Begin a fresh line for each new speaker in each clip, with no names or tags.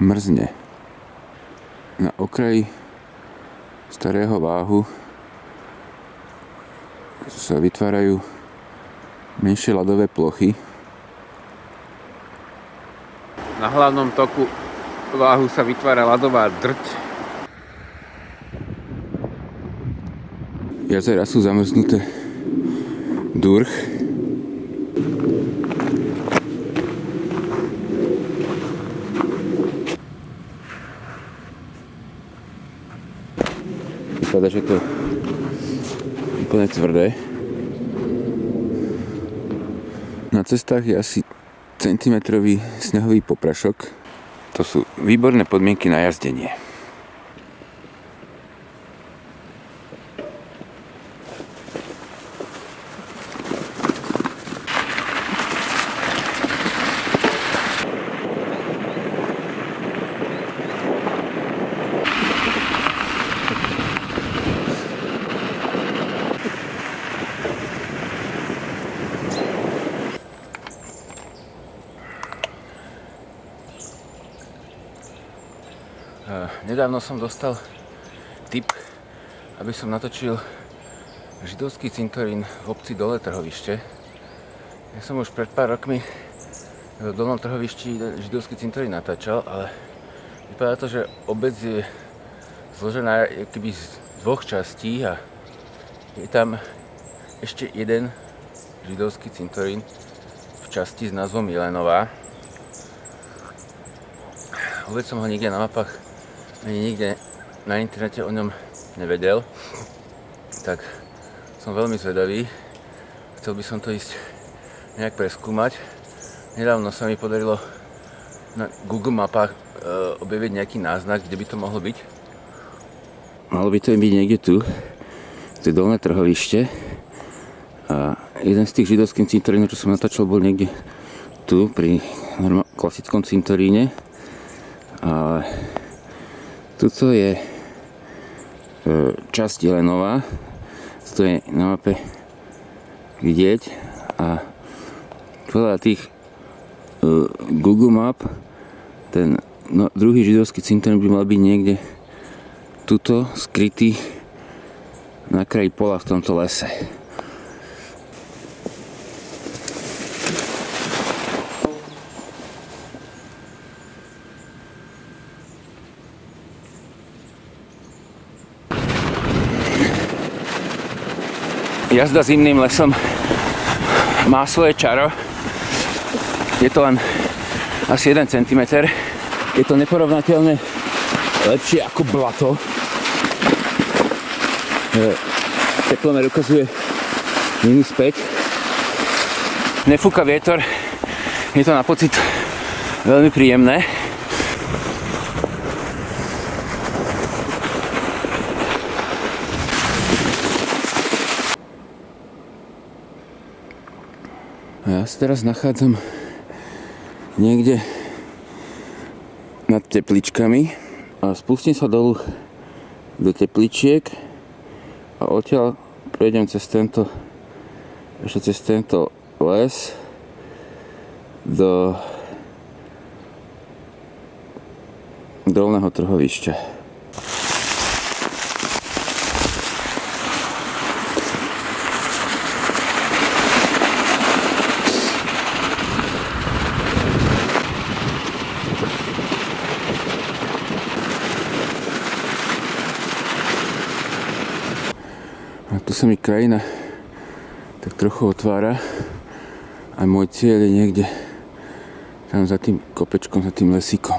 mrzne. Na okraji starého váhu sa vytvárajú menšie ľadové plochy. Na hlavnom toku váhu sa vytvára ľadová drť. Jazera sú zamrznuté durch. Vypadá, že to je úplne tvrdé. Na cestách je asi centimetrový snehový poprašok. To sú výborné podmienky na jazdenie. Nedávno som dostal tip, aby som natočil židovský cintorín v obci Dolné Trhovište. Ja som už pred pár rokmi v Dolnom Trhovišti židovský cintorín natáčal, ale vypadá to, že obec je zložená keby z dvoch častí a je tam ešte jeden židovský cintorín v časti s názvom Milenová. Vôbec som ho nikde na mapách ani nikde na internete o ňom nevedel, tak som veľmi zvedavý. Chcel by som to ísť nejak preskúmať. Nedávno sa mi podarilo na Google mapách objaviť nejaký náznak, kde by to mohlo byť. Malo by to byť niekde tu. To je Dolné Trhovište. A jeden z tých židovských cintorínov, čo som natáčal, bol niekde tu, pri klasickom cintoríne. A tuto je časť Jelenova, to je na mape vidieť a podľa tých Google Map ten druhý židovský cintorín by mal byť niekde tuto skrytý na kraji pola v tomto lese. Jazda zimným lesom má svoje čaro. Je to len asi 1 cm. Je to neporovnateľne lepšie ako blato. Teplomer ukazuje -5. Nefúka vietor. Je to na pocit veľmi príjemné. Ja sa teraz nachádzam niekde nad tepličkami a spustím sa dolu do tepličiek a odtiaľ prejdem cez tento les do Dolného Trhovišťa. Tu sa mi krajina tak trochu otvára a môj cieľ je niekde tam za tým kopečkom, za tým lesíkom.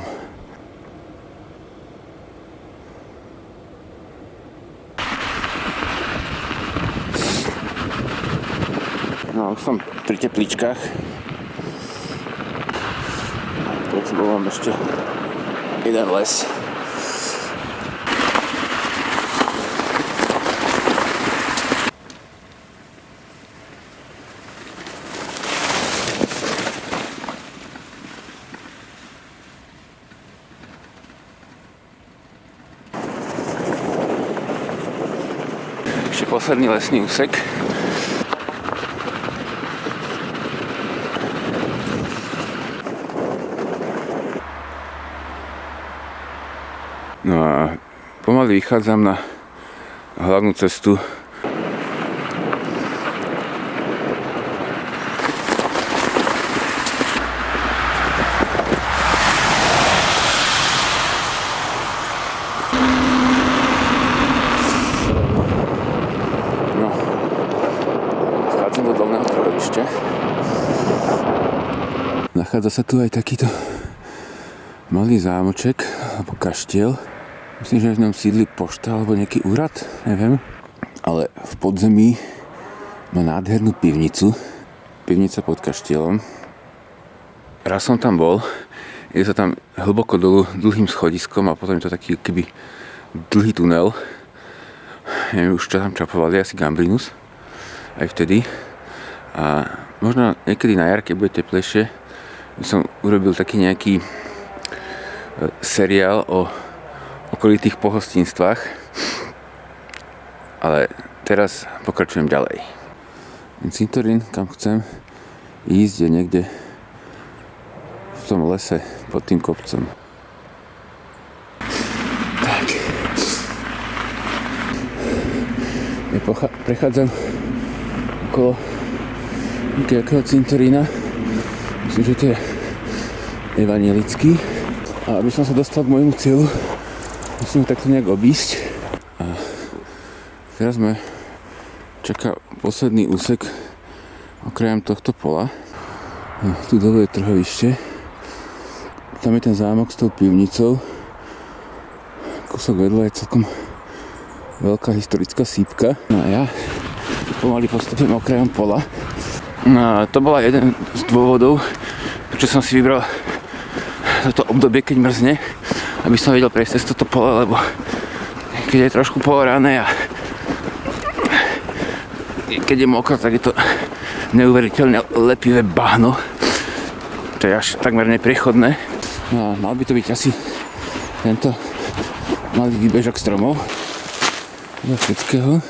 No už som pri tepličkách. Pred sebou mám ešte jeden les. Posledný lesný úsek. No a pomaly vychádzam na hlavnú cestu. No, vchádzam do dolného trhovišťa. Nachádza sa tu aj takýto malý zámoček, alebo kaštiel. Myslím, že v ňom sídli pošta alebo nejaký úrad, neviem. Ale v podzemí má nádhernú pivnicu. Pivnica pod kaštielom. Raz som tam bol. Je to tam hlboko dolu dlhým schodiskom a potom je to taký keby dlhý tunel. Neviem už čo tam čapovali, asi Gambrinus. Aj vtedy. A možno niekedy na jar, keď bude teplejšie, by som urobil taký nejaký seriál o okolitých pohostinstvách, ale teraz pokračujem ďalej. Cintorín, kam chcem ísť, je niekde v tom lese pod tým kopcom. Tak. Ja prechádzam okolo nejakého cintorína. Myslím, že to je evanjelický. A aby som sa dostal k môjmu cieľu, musím ho takto nejak obísť. A teraz ma čaká posledný úsek okrajom tohto pola. A tu dole je trhovište. Tam je ten zámok s tou pivnicou. Kúsok vedľa je celkom veľká historická sípka. No a ja pomaly postupujem okrajom pola. No a to bola jeden z dôvodov, prečo som si vybral toto obdobie, keď mrzne, aby som vedel prejsť cez toto pole, lebo keď je trošku pohorané a keď je mokro, tak je to neuveriteľne lepivé bahno. To je až takmer nepriechodné. No a mal by to byť asi tento malý výbežok stromov do všetkého.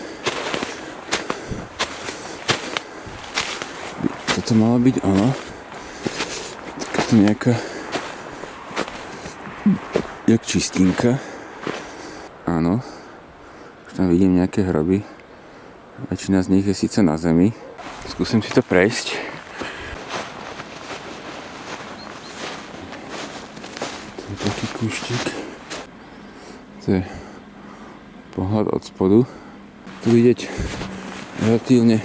Toto malo byť ono. Takáto nejaká jak čistinka. Áno. Už tam vidím nejaké hroby. Väčšina z nich je síce na zemi. Skúsim si to prejsť. To je taký kúštik. To je pohľad od spodu. Tu vidieť relatívne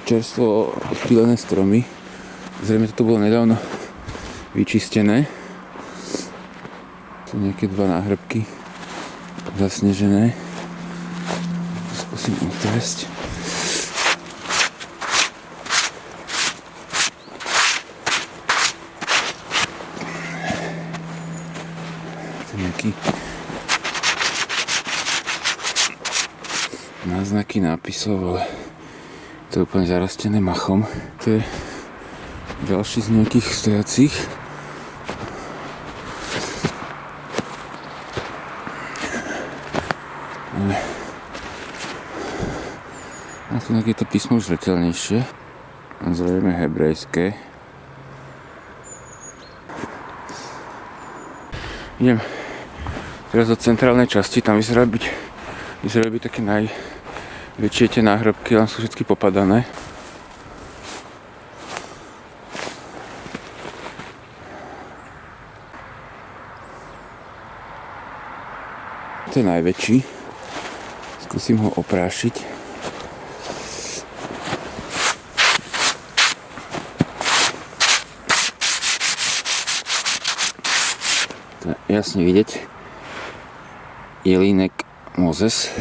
čerstvo odpílené stromy. Zrejme toto bolo nedávno vyčistené. Sú nejaké dva náhrobky zasnežené. Skúsim utrieť. To nejaký náznaky nápisov, ale to je úplne zarastené machom. To je ďalší z nejakých stojacích. A tu je to písmo už zreteľnejšie. Zrejme hebrejské. Idem teraz do centrálnej časti, tam vyzerá byť také najväčšie tie náhrobky, len sú všetky popadané. To je najväčší. Skúsim ho oprášiť. To je jasne vidieť. Jelínek Mozes.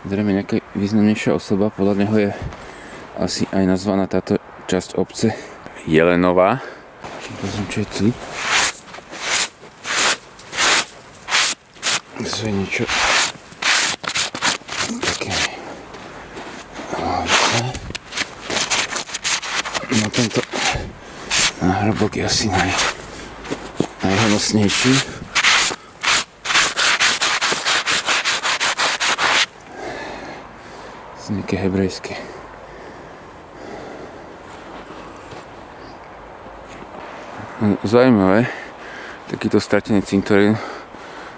Zrejme nejaká významnejšia osoba. Podľa neho je asi aj nazvaná táto časť obce Jelenová. Pozriem, čo je tu. To je niečo také lovice. No tento náhrobok je asi najhonosnejší. Sú nejaké hebrejské Zaujímavé, takýto stratený cintorín.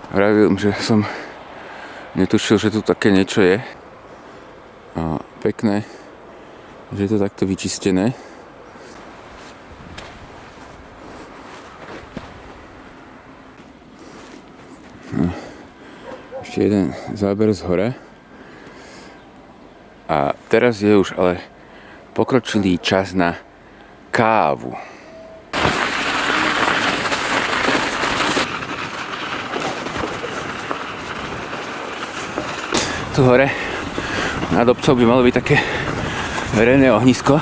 Vravím, že som netušil, že tu také niečo je. A pekné, že je to takto vyčistené. Ešte jeden záber z hora. A teraz je už ale pokročilý čas na kávu. Tu hore nad obcov by malo byť také verejné ohnisko.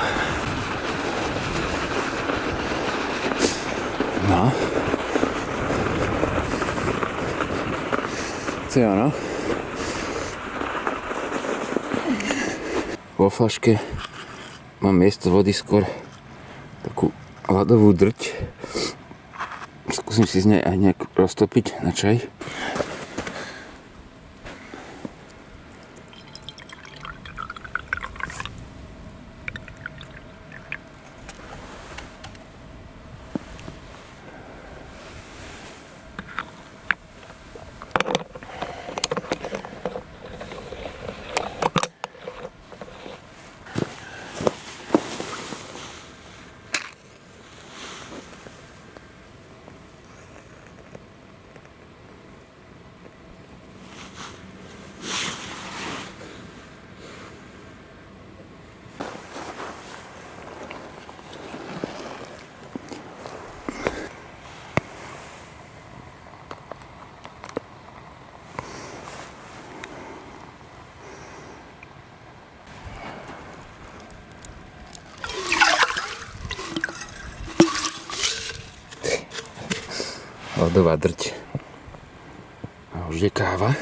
No. To je ono. Vo fľaške mám miesto vody skôr takú ľadovú drť. Skúsim si z nej aj nejak roztopiť na čaj. Ľadová drť. A už je káva.